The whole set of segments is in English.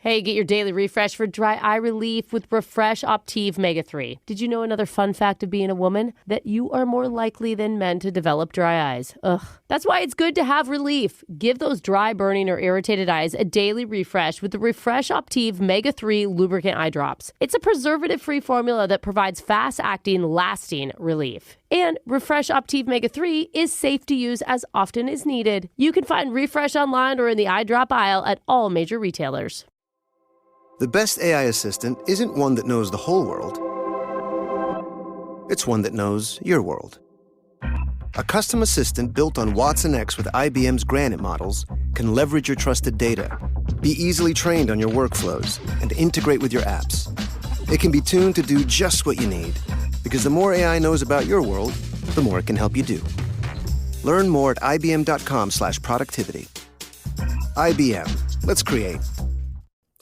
Hey, get your daily refresh for dry eye relief with Refresh Optive Mega 3. Did you know another fun fact of being a woman? That you are more likely than men to develop dry eyes. Ugh. That's why it's good to have relief. Give those dry, burning, or irritated eyes a daily refresh with the Refresh Optive Mega 3 lubricant eye drops. It's a preservative-free formula that provides fast-acting, lasting relief. And Refresh Optive Mega 3 is safe to use as often as needed. You can find Refresh online or in the eye drop aisle at all major retailers. The best AI assistant isn't one that knows the whole world. It's one that knows your world. A custom assistant built on Watson X with IBM's Granite models can leverage your trusted data, be easily trained on your workflows, and integrate with your apps. It can be tuned to do just what you need, because the more AI knows about your world, the more it can help you do. Learn more at ibm.com/productivity. IBM. Let's create.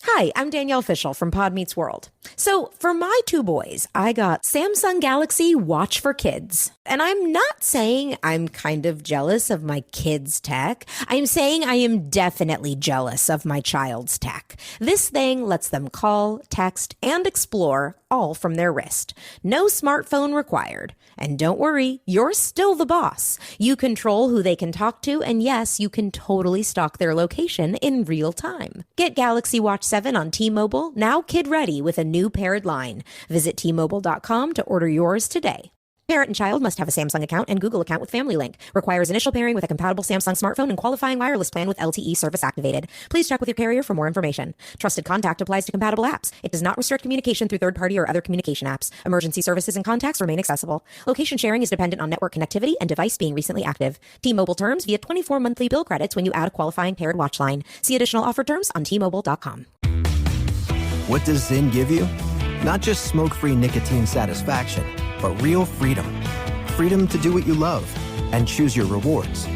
Hi, I'm Danielle Fishel from Pod Meets World. So for my two boys, I got Samsung Galaxy Watch for Kids. And I'm not saying I'm kind of jealous of my kids' tech. I'm saying I am definitely jealous of my child's tech. This thing lets them call, text, and explore all from their wrist. No smartphone required. And don't worry, you're still the boss. You control who they can talk to, and yes, you can totally stalk their location in real time. Get Galaxy Watch 7 on T-Mobile, now kid-ready with a new paired line. Visit T-Mobile.com to order yours today. Parent and child must have a Samsung account and Google account with Family Link. Requires initial pairing with a compatible Samsung smartphone and qualifying wireless plan with LTE service activated. Please check with your carrier for more information. Trusted contact applies to compatible apps. It does not restrict communication through third-party or other communication apps. Emergency services and contacts remain accessible. Location sharing is dependent on network connectivity and device being recently active. T-Mobile terms via 24 monthly bill credits when you add a qualifying paired watch line. See additional offer terms on T-Mobile.com. What does Zyn give you? Not just smoke-free nicotine satisfaction, but real freedom. Freedom to do what you love and choose your rewards.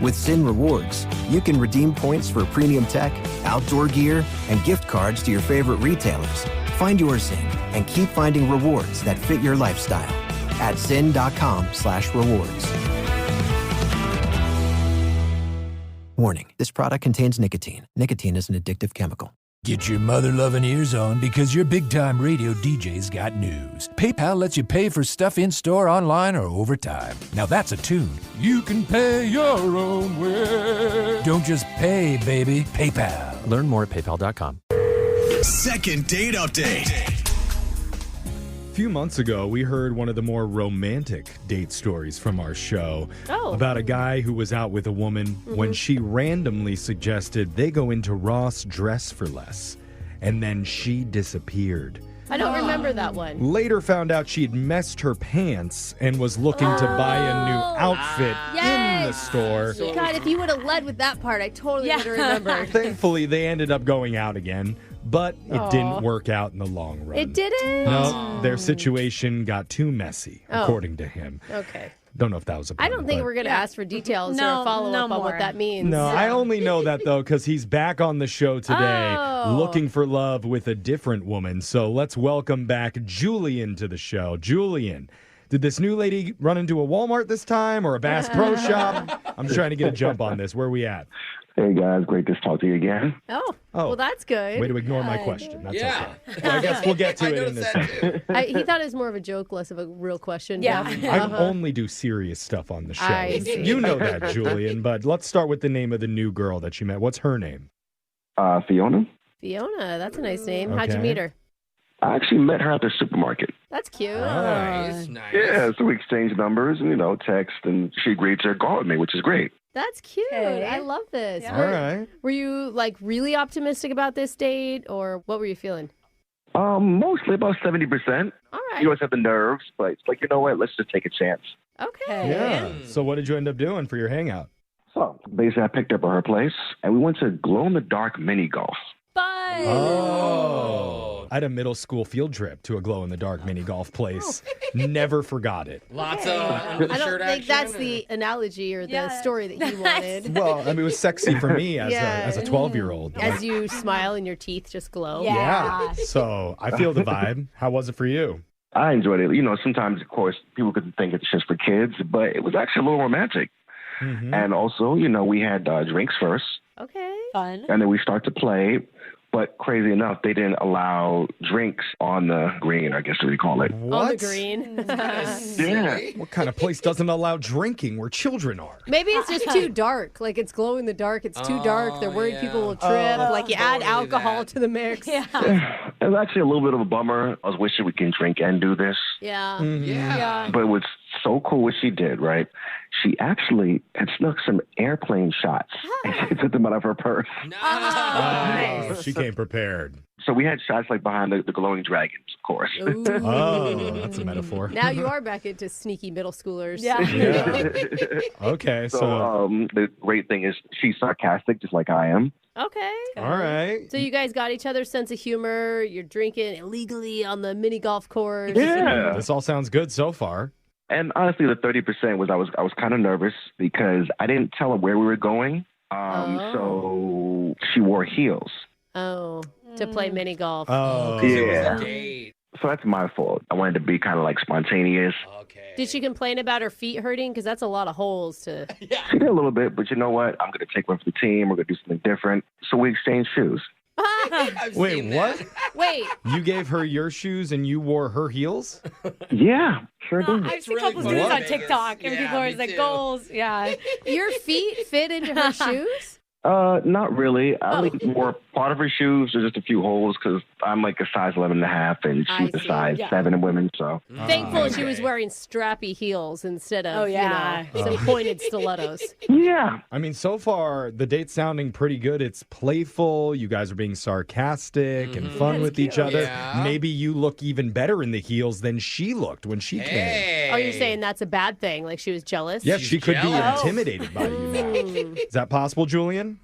With Zyn Rewards, you can redeem points for premium tech, outdoor gear, and gift cards to your favorite retailers. Find your Zyn and keep finding rewards that fit your lifestyle at zyn.com/rewards. Warning, this product contains nicotine. Nicotine is an addictive chemical. Get your mother-loving ears on because your big-time radio DJ's got news. PayPal lets you pay for stuff in-store, online, or over time. Now that's a tune. You can pay your own way. Don't just pay, baby. PayPal. Learn more at paypal.com. Second date update. A few months ago, we heard one of the more romantic date stories from our show about a guy who was out with a woman when she randomly suggested they go into Ross Dress for Less, and then she disappeared. I don't remember that one. Later found out she'd messed her pants and was looking to buy a new outfit in the store. God, if you would have led with that part, I totally would have remembered. Thankfully, they ended up going out again, but it didn't work out in the long run. It didn't? No, their situation got too messy, according to him. Okay. Don't know if that was a bummer, I don't think we're going to ask for details or a follow-up on what that means. No, I only know that, though, because he's back on the show today looking for love with a different woman. So let's welcome back Julian to the show. Julian, did this new lady run into a Walmart this time or a Bass Pro Shop? I'm trying to get a jump on this. Where are we at? Hey, guys. Great to talk to you again. Oh, well, that's good. Way to ignore my question. That's okay. Well, I guess we'll get to it in a second. He thought it was more of a joke, less of a real question. Yeah. I only do serious stuff on the show. I see. You know that, Julian, but let's start with the name of the new girl that you met. What's her name? Fiona. Fiona, that's a nice name. How'd you meet her? I actually met her at the supermarket. That's cute. Nice. Yeah, so we exchanged numbers and, text, and she agreed to go out with me, which is great. That's cute. Okay. I love this. Yeah. All right. Were you, really optimistic about this date, or what were you feeling? Mostly about 70%. All right. You always have the nerves, but it's like, you know what, let's just take a chance. Okay. Yeah. So what did you end up doing for your hangout? So basically, I picked up at her place, and we went to glow-in-the-dark mini golf. Fun. Oh. I had a middle school field trip to a glow-in-the-dark mini golf place. Never forgot it. Lots of I don't think that's the analogy or the story that you wanted. Well, it was sexy for me as a 12-year-old. As you smile and your teeth just glow. Yeah. So I feel the vibe. How was it for you? I enjoyed it. Sometimes, of course, people could think it's just for kids, but it was actually a little romantic. Mm-hmm. And also, we had drinks first. Okay. Fun. And then we start to play. But crazy enough, they didn't allow drinks on the green, I guess what you call it. What? On the green. Yeah. What kind of place doesn't allow drinking where children are? Maybe it's just too dark. Like it's glow in the dark. It's too dark. They're worried people will trip. Like you add alcohol to the mix. Yeah. It was actually a little bit of a bummer. I was wishing we can drink and do this. Yeah. Yeah. But it was so cool what she did, right? She actually had snuck some airplane shots and she took them out of her purse. Oh, she came prepared. So we had shots like behind the glowing dragons, of course. Oh, that's a metaphor. Now you are back into sneaky middle schoolers. Yeah. Okay, So so the great thing is she's sarcastic, just like I am. Okay. all right. So you guys got each other's sense of humor. You're drinking illegally on the mini golf course. Yeah. This all sounds good so far. And honestly, the 30% was I was kind of nervous because I didn't tell her where we were going. So she wore heels. Oh, to play mini golf. Oh, Yeah. Date. So that's my fault. I wanted to be kind of like spontaneous. Okay. Did she complain about her feet hurting? Because that's a lot of holes to. She did a little bit, but you know what? I'm going to take one for the team. We're going to do something different. So we exchanged shoes. I've wait, seen what? that. Wait, You gave her your shoes and you wore her heels? Yeah, sure did. I've seen really couples do fun. this on Vegas. TikTok, and Yeah, people are me always like, too. goals. Yeah. your feet fit into her shoes? Not really. I only wore part of her shoes or just a few holes because I'm like a size 11.5 and I she's a see. size 7 in women. So Thankful she was okay. wearing strappy heels instead of, Oh, yeah. some pointed stilettos. yeah, I mean, so far, the date's sounding pretty good. It's playful. You guys are being sarcastic and fun with each other. Yeah. Maybe you look even better in the heels than she looked when she came. Hey. Oh, you're saying that's a bad thing? Like she was jealous? Yeah, She's she could jealous. be intimidated by you now. Is that possible, Julian?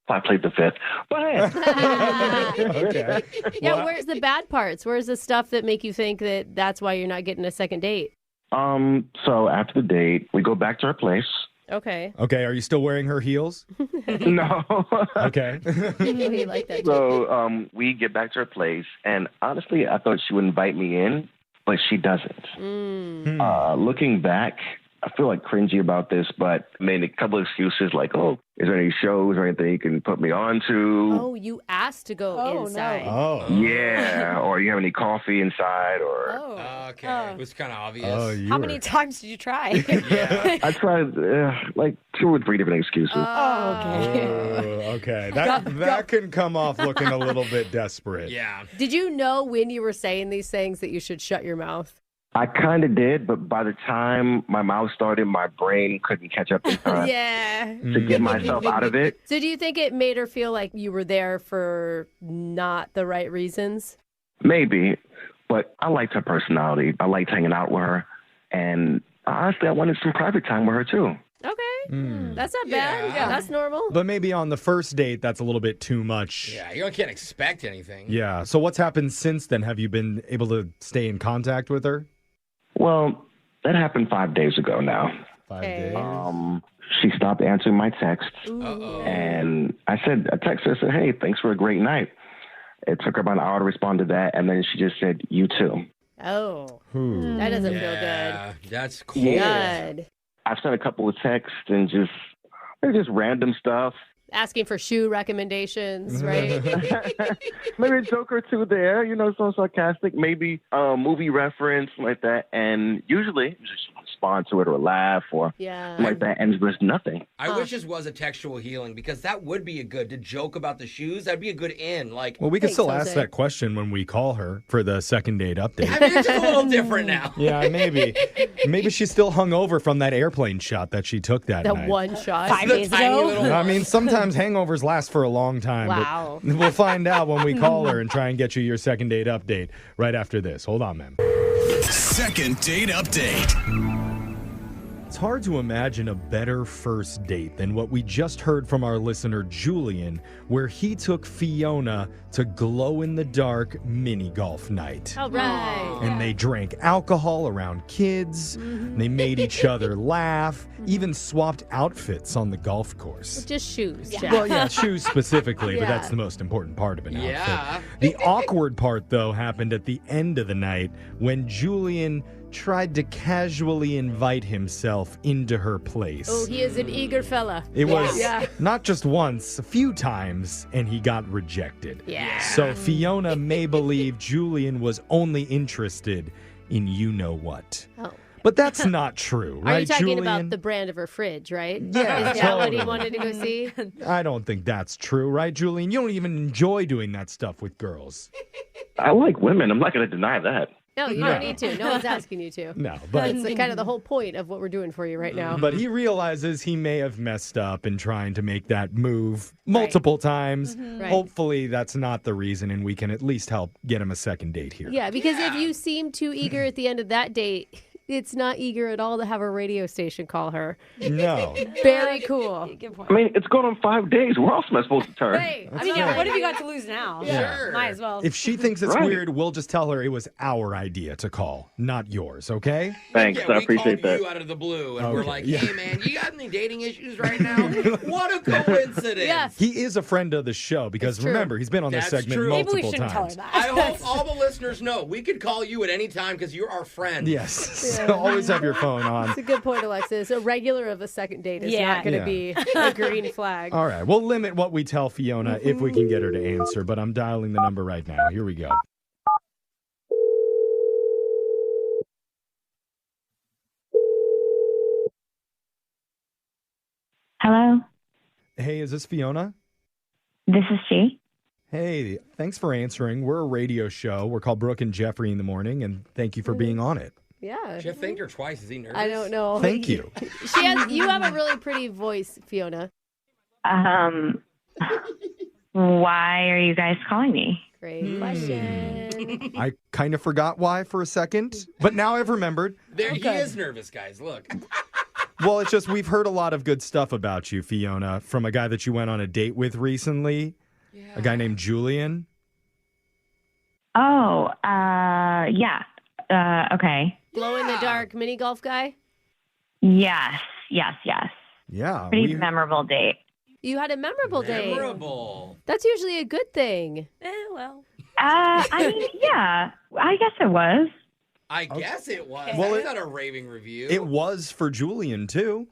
I played the fifth. But hey, Okay. Yeah, Well, where's the bad parts? Where's the stuff that make you think that that's why you're not getting a second date? so after the date, we go back to our place. Okay. Okay, are you still wearing her heels? No. Okay. You like that. So we get back to her place, and honestly, I thought she would invite me in, but she doesn't. Looking back, I feel like cringy about this, but I made a couple of excuses like, oh, is there any shows or anything you can put me on to? Oh, you asked to go Oh, inside. Oh. Yeah, or you have any coffee inside, or Okay. It was kind of obvious. Oh, you How were- many times did you try? Yeah. I tried like 2 or 3 different excuses. Oh, okay. Okay, that can come off looking a little bit desperate. Yeah. Did you know when you were saying these things that you should shut your mouth? I kind of did, but by the time my mouth started, my brain couldn't catch up in time Yeah. to get myself out of it. So do you think it made her feel like you were there for not the right reasons? Maybe, but I liked her personality. I liked hanging out with her, and honestly, I wanted some private time with her too. Okay. That's not bad. Yeah. That's normal. But maybe on the first date, that's a little bit too much. Yeah. You can't expect anything. Yeah. So what's happened since then? Have you been able to stay in contact with her? Well, that happened 5 days ago now. 5 Okay. days. She stopped answering my texts, Uh-oh. and I texted her, I said, hey, thanks for a great night. It took her about an hour to respond to that, and then she just said, you too. Oh, Ooh. that doesn't feel Yeah. That's cool. good. Yeah. Good. I've sent a couple of texts and just random stuff. Asking for shoe recommendations, right? Maybe a joke or two there, so sarcastic, maybe a movie reference like that. And usually just respond to it or laugh or Yeah. something like that. And there's nothing. I wish this was a textual healing because that would be a good to joke about the shoes. That'd be a good in. Like, Well, we can Thanks, still ask Jose. that question when we call her for the second date update. I mean, you're just a little different now. Yeah, maybe. Maybe she's still hungover from that airplane shot that she took that That night. one shot. 5 The days tiny ago. little I mean, sometimes hangovers last for a long time. Wow. But we'll find out when we call her and try and get you your second date update right after this. Hold on, man. Second date update. It's hard to imagine a better first date than what we just heard from our listener, Julian, where he took Fiona to glow-in-the-dark mini golf night. All right. And they drank alcohol around kids. They made each other laugh, even swapped outfits on the golf course. Just shoes, Jack. Well, yeah, shoes specifically, but Yeah. that's the most important part of an Yeah. outfit. The awkward part, though, happened at the end of the night when Julian tried to casually invite himself into her place. Oh, he is an eager fella. It was Yeah. not just once, a few times, and he got rejected. Yeah. So Fiona may believe Julian was only interested in you-know-what. Oh. But that's not true, right, Are you talking Julian? about the brand of her fridge, right? Yeah, Is that what he totally. wanted to go see? I don't think that's true, right, Julian? You don't even enjoy doing that stuff with girls. I like women. I'm not going to deny that. No, you don't need to. No one's asking you to. No, but That's kind of the whole point of what we're doing for you right now. But he realizes he may have messed up in trying to make that move multiple times. Right. Hopefully that's not the reason, and we can at least help get him a second date here. Yeah, because if you seem too eager at the end of that date, it's not eager at all to have a radio station call her. No. Very cool. I mean, it's going on 5 days. Where else am I supposed to turn? Hey, I mean, yeah, what have you got to lose now? Yeah. Might as well. If she thinks it's Right. weird, we'll just tell her it was our idea to call, not yours, okay? Thanks. Yeah, I we appreciate called that. you out of the blue, and we're Okay, like, yeah. hey, man, you got any dating issues right now? What a coincidence. Yeah. He is a friend of the show because It's true. remember, he's been on this That's segment true. Maybe we multiple shouldn't tell her times. that. I hope all the listeners know we could call you at any time because you're our friend. Yes. So always have your phone on. It's a good point, Alexis. A regular of a second date is Yeah. not going to be a green flag. All right, we'll limit what we tell Fiona if we can get her to answer, but I'm dialing the number right now. Here we go. Hello, Hey, is this Fiona? this is she. Hey, thanks for answering. We're a radio show. We're called Brooke and Jeffery in the morning, and thank you for being on it. Yeah. Jeff thanked her twice. Is he nervous? I don't know. Thank you. You have a really pretty voice, Fiona. Why are you guys calling me? Great question. I kind of forgot why for a second, but now I've remembered. There, he is nervous, guys. Look. Well, it's just we've heard a lot of good stuff about you, Fiona, from a guy that you went on a date with recently, a guy named Julian. Oh, yeah. Okay. Glow in the dark mini golf guy? Yes. Yeah. Pretty memorable date. You had a memorable date. Memorable. That's usually a good thing. Well. I mean, yeah, I guess it was. I guess it was. Well, That's not a raving review. It was for Julian, too,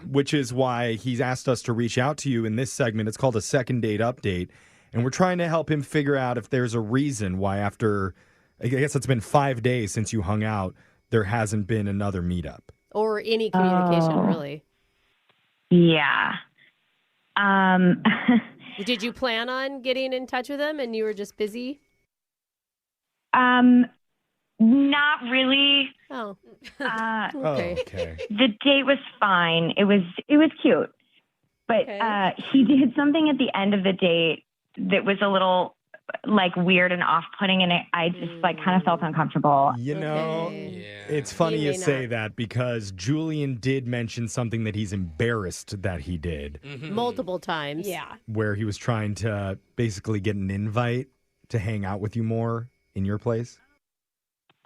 which is why he's asked us to reach out to you in this segment. It's called a second date update, and we're trying to help him figure out if there's a reason why after, I guess it's been 5 days since you hung out, there hasn't been another meetup. Or any communication, really. Yeah. Did you plan on getting in touch with him and you were just busy? Not really. Oh. Okay. Okay. The date was fine. It was cute. But he did something at the end of the date that was a little like weird and off-putting, and I just like kind of felt uncomfortable. You know, it's funny you say that because Julian did mention something that he's embarrassed that he did. Multiple times. Yeah. Where he was trying to basically get an invite to hang out with you more in your place.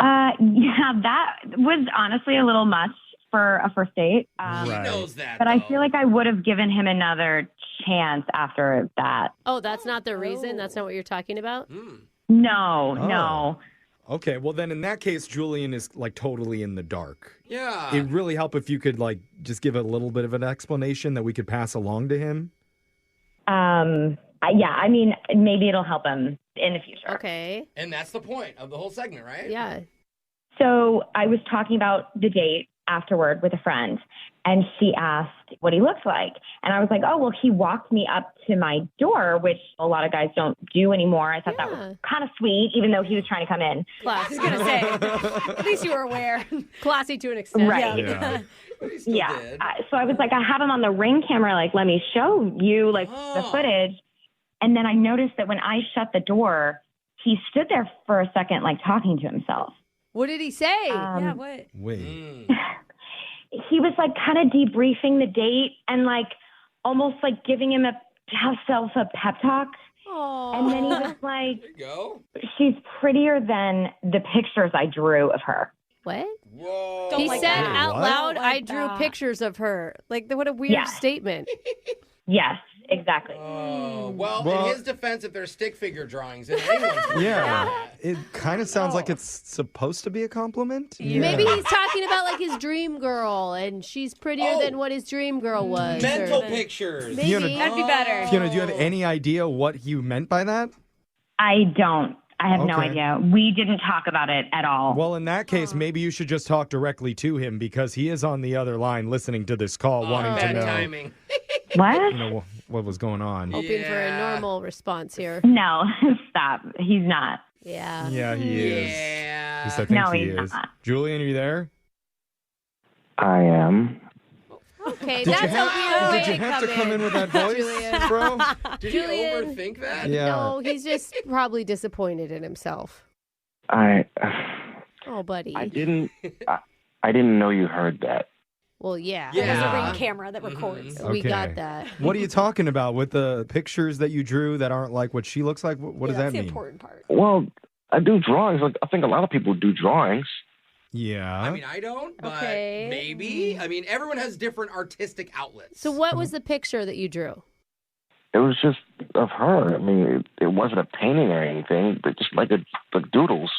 Yeah, that was honestly a little much for a first date. He knows that, but I feel like I would have given him another chance after that. Oh, that's not the reason? That's not what you're talking about? No. Okay, well then in that case, Julian is like totally in the dark. Yeah. It'd really help if you could like just give a little bit of an explanation that we could pass along to him. Yeah, I mean, maybe it'll help him in the future. Okay. And that's the point of the whole segment, right? Yeah. So I was talking about the date afterward with a friend, and she asked what he looks like. And I was like, oh, well, he walked me up to my door, which a lot of guys don't do anymore. I thought that was kind of sweet, even though he was trying to come in. Classy. I was going to say, at least you were aware. Classy to an extent. Right. Yeah. So I was like, I have him on the Ring camera. Like, let me show you like the footage. And then I noticed that when I shut the door, he stood there for a second, like talking to himself. What did he say? Yeah, what? Wait. He was like kind of debriefing the date and like almost like giving himself a pep talk. Aww. And then he was like, There you go. she's prettier than the pictures I drew of her. What? Whoa. He said out What? loud, Don't I like drew that. pictures of her. Like, what a weird Yeah. statement. Yes. exactly. Well, in his defense, if they're stick figure drawings, then anyone's It kind of sounds like it's supposed to be a compliment. Maybe he's talking about like his dream girl, and she's prettier than what his dream girl was. mental pictures. Maybe. That'd be better. Fiona, do you have any idea what you meant by that? I don't. I have no Okay. idea. We didn't talk about it at all. Well, in that case, maybe you should just talk directly to him because he is on the other line listening to this call, wanting to Bad know timing. What? what was going on. Hoping for a normal response here. No, stop. He's not. Yeah. Yeah, he is. Yeah. At least I think No, he he's is. not. Julian, are you there? I am. Okay, Did that's you a weird way Did you have to come in with that voice, Julian. bro? Did Julian. he overthink that? Yeah. No, he's just probably disappointed in himself. I Oh, buddy. didn't know you heard that. Well, yeah. There's a Yeah. ring camera that records. We Okay. got that. What are you talking about with the pictures that you drew that aren't like what she looks like? What does that That's the mean? important part. Well, I do drawings. Like, I think a lot of people do drawings. Yeah. I mean, I don't, but Okay. maybe. I mean, everyone has different artistic outlets. So what was the picture that you drew? It was just of her. I mean, it wasn't a painting or anything, but just like doodles.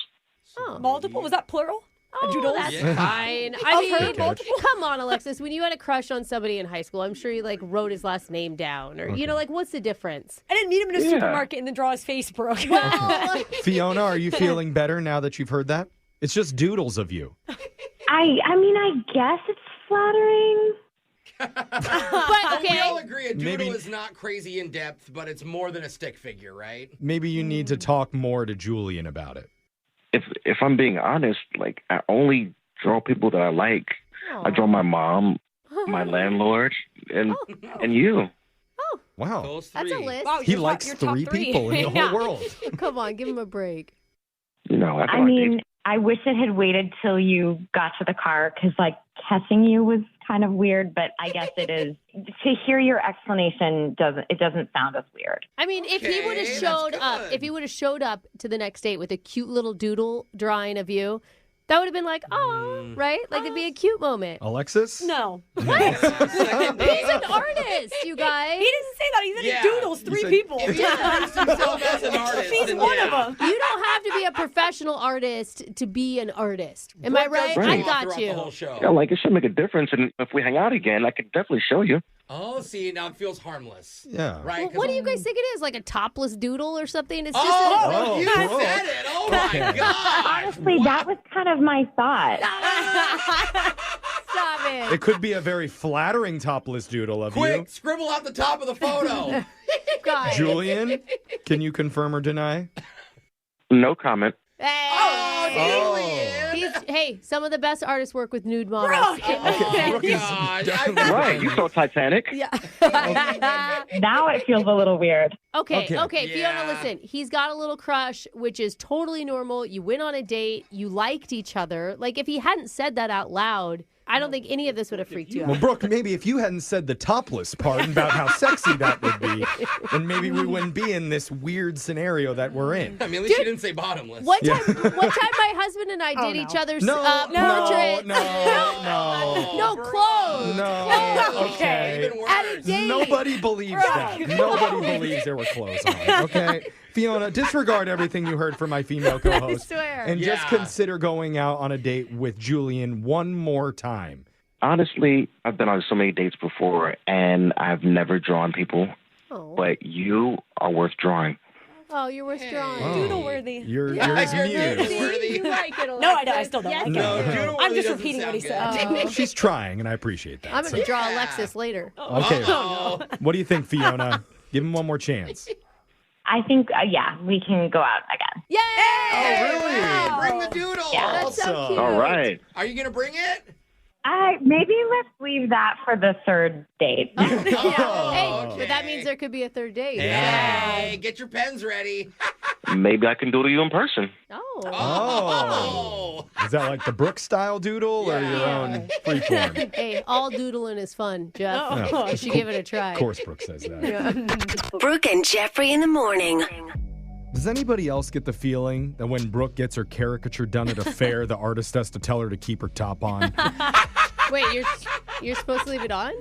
Oh. Multiple? Was that plural? Oh, doodles? that's Yeah. fine. Of I her mean, multiple? come on, Alexis. When you had a crush on somebody in high school, I'm sure you like wrote his last name down, or you know, like what's the difference? I didn't meet him in a Yeah. supermarket and then draw his face, Brooke. Well, Fiona, are you feeling better now that you've heard that? It's just doodles of you. I mean, I guess it's flattering. but We all okay. agree a doodle Maybe- is not crazy in depth, but it's more than a stick figure, right? Maybe you need to talk more to Julian about it. If I'm being honest, like I only draw people that I like. I draw my mom, my landlord, and you. Wow. Those That's three. a list. Wow, He you're likes you're top three people in the Yeah. whole world. Come on, give him a break. You know, I mean, I wish it had waited till you got to the car because, like, catching you was kind of weird. But I guess it is. To hear your explanation doesn't sound as weird. I mean, if he would have Okay, showed that's up, good. if he would have showed up to the next date with a cute little doodle drawing of you, that would have been like, oh, right? Like it'd be a cute moment. Alexis? No. Second date. He's an artist, you guys. He didn't say that. He said Yeah. he doodles three said- people. If he introduced himself as an artist, He's then one yeah. of them. You don't have to be a professional artist to be an artist. Am I Brooke does right? Right. I draw got throughout you. The whole show. Yeah, like it should make a difference. And if we hang out again, I could definitely show you. Oh, see, now it feels harmless. Yeah. Right? Well, 'Cause- what do you guys think it is? Like a topless doodle or something? It's just Oh, you Brooke. said it. Oh, my God. Honestly, that was kind of my thought. Stop it. It could be a very flattering topless doodle of Quick, scribble out the top of the photo. you. God. Julian, can you confirm or deny? No comment. Hey, some of the best artists work with nude models. Oh, Brooke is God. definitely- Right, you saw Titanic. Now it feels a little weird. Okay, Okay. Fiona, Yeah. listen. He's got a little crush, which is totally normal. You went on a date. You liked each other. Like, if he hadn't said that out loud, I don't think any of this would have freaked you Well, out. Brooke, maybe if you hadn't said the topless part about how sexy that would be, then maybe we wouldn't be in this weird scenario that we're in. I mean, at least you didn't say bottomless. One time my husband and I did each other's No, portraits. no. No, clothes. No. Okay. Even worse. At a date. Nobody believes that. Nobody believes there were clothes on. Okay. Fiona, disregard everything you heard from my female co-host. swear. And just Yeah. consider going out on a date with Julian one more time. Honestly, I've been on so many dates before, and I've never drawn people. Oh. But you are worth drawing. Oh, you're worth drawing. Oh. Doodle worthy. You're Yeah, his you're muse. worthy. You like it a lot. No, I still don't Yes, like you No. it. do. Doodle I'm really just doesn't repeating what he sound said. good. Oh. She's trying, and I appreciate that. I'm going to so. draw Yeah. Alexis later. Okay. Uh-oh. What do you think, Fiona? Give him one more chance. I think, yeah, we can go out again. Yay! Hey, bring the doodle. Yeah. That's so Awesome. cute. All right. Are you going to bring it? Maybe let's leave that for the third date. Hey, okay. but that means there could be a third date. Hey, get your pens ready. Maybe I can doodle you in person. Oh. Oh. Is that like the Brooke style doodle or your own freeform? Hey, all doodling is fun, Jeff. Oh. You should give it a try. Of course, Brooke says that. Brooke and Jeffrey in the morning. Does anybody else get the feeling that when Brooke gets her caricature done at a fair, the artist has to tell her to keep her top on? Wait, you're supposed to leave it on?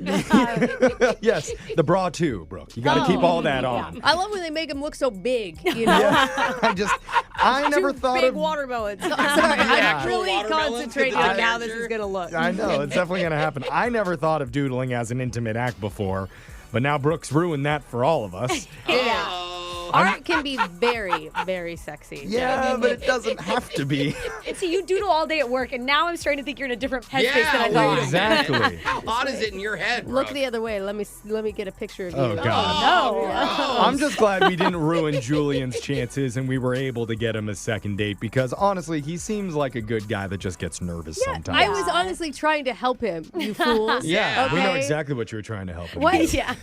Yes, the bra too, Brooke. You got to keep all that on. I love when they make them look so big, you know? Yeah, I never thought big of watermelons. Sorry, I'm really Watermelons concentrating with the on how character. this is going to look. I know, it's definitely going to happen. I never thought of doodling as an intimate act before, but now Brooke's ruined that for all of us. Yeah. Art can be very, very sexy. Yeah, but it doesn't have to be. And see, you doodle all day at work, and now I'm starting to think you're in a different headspace than I thought. Exactly. How hot is it in your head, Look Brooke? the other way. Let me get a picture of you. Oh, God. No. I'm just glad we didn't ruin Julian's chances and we were able to get him a second date because honestly, he seems like a good guy that just gets nervous sometimes. I was honestly trying to help him, you fools. Yeah, we know Okay? exactly what you were trying to help him What? do. Yeah.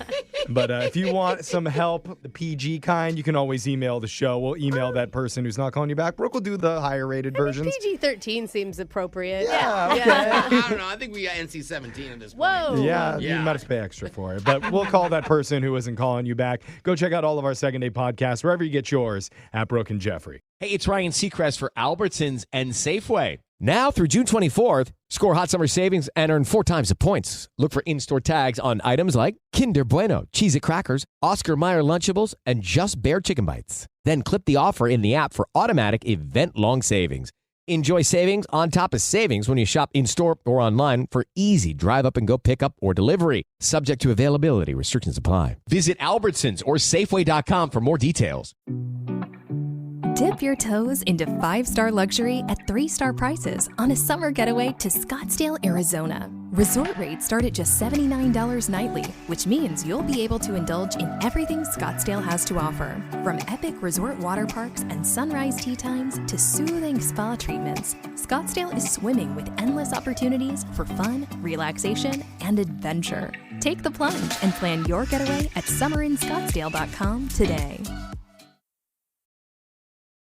But if you want some help, the PG kind, you can always email the show. We'll email that person who's not calling you back. Brooke will do the higher rated versions. PG-13 seems appropriate. Yeah, okay. I don't know. I think we got NC-17 at this point. Whoa. Yeah, you might have to pay extra for it. But we'll call that person who isn't calling you back. Go check out all of our second date podcasts, wherever you get yours, at Brooke and Jeffrey. Hey, it's Ryan Seacrest for Albertsons and Safeway. Now through June 24th, score hot summer savings and earn 4 times the points. Look for in-store tags on items like Kinder Bueno, Cheez-It Crackers, Oscar Mayer Lunchables, and Just Bare Chicken Bites. Then clip the offer in the app for automatic event-long savings. Enjoy savings on top of savings when you shop in-store or online for easy drive-up-and-go pickup or delivery. Subject to availability. Restrictions apply. Visit Albertsons or Safeway.com for more details. Dip your toes into 5-star luxury at 3-star prices on a summer getaway to Scottsdale, Arizona. Resort rates start at just $79 nightly, which means you'll be able to indulge in everything Scottsdale has to offer. From epic resort water parks and sunrise tea times to soothing spa treatments, Scottsdale is swimming with endless opportunities for fun, relaxation, and adventure. Take the plunge and plan your getaway at summerinscottsdale.com today.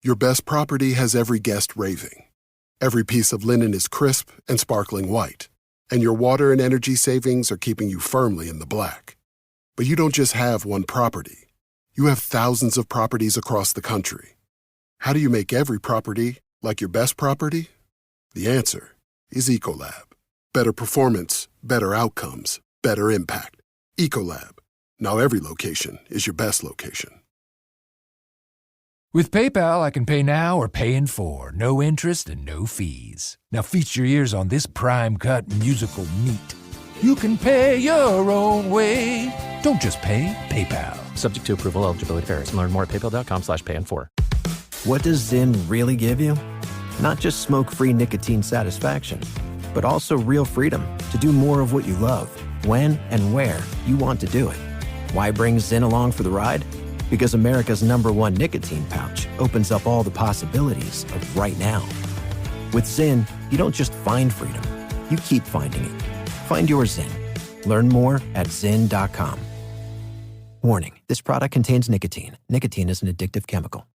Your best property has every guest raving. Every piece of linen is crisp and sparkling white. And your water and energy savings are keeping you firmly in the black. But you don't just have one property. You have thousands of properties across the country. How do you make every property like your best property? The answer is Ecolab. Better performance, better outcomes, better impact. Ecolab. Now every location is your best location. With PayPal, I can pay now or pay in 4. No interest and no fees. Now feast your ears on this prime-cut musical meat. You can pay your own way. Don't just pay, PayPal. Subject to approval, eligibility varies. Learn more at paypal.com/pay-in-4. What does Zyn really give you? Not just smoke-free nicotine satisfaction, but also real freedom to do more of what you love, when and where you want to do it. Why bring Zyn along for the ride? Because America's #1 nicotine pouch opens up all the possibilities of right now. With Zyn, you don't just find freedom, you keep finding it. Find your Zyn. Learn more at Zyn.com. Warning, this product contains nicotine. Nicotine is an addictive chemical.